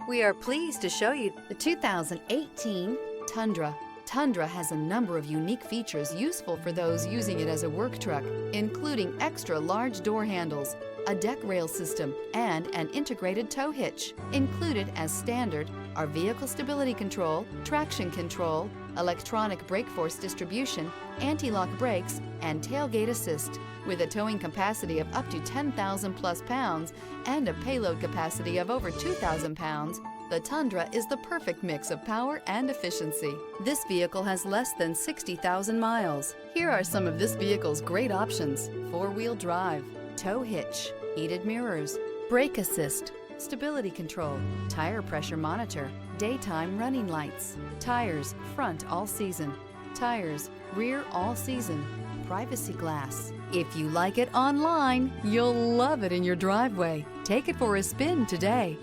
We are pleased to show you the 2018 Tundra. Tundra has a number of unique features useful for those using it as a work truck, including extra large door handles, a deck rail system, and an integrated tow hitch. Included as standard are vehicle stability control, traction control, electronic brake force distribution, anti-lock brakes, and tailgate assist. With a towing capacity of up to 10,000 plus pounds and a payload capacity of over 2,000 pounds, the Tundra is the perfect mix of power and efficiency. This vehicle has less than 60,000 miles. Here are some of this vehicle's great options: four-wheel drive, tow hitch, heated mirrors, brake assist, stability control, tire pressure monitor, daytime running lights, tires front all season, tires rear all season, privacy glass. If you like it online, you'll love it in your driveway. Take it for a spin today.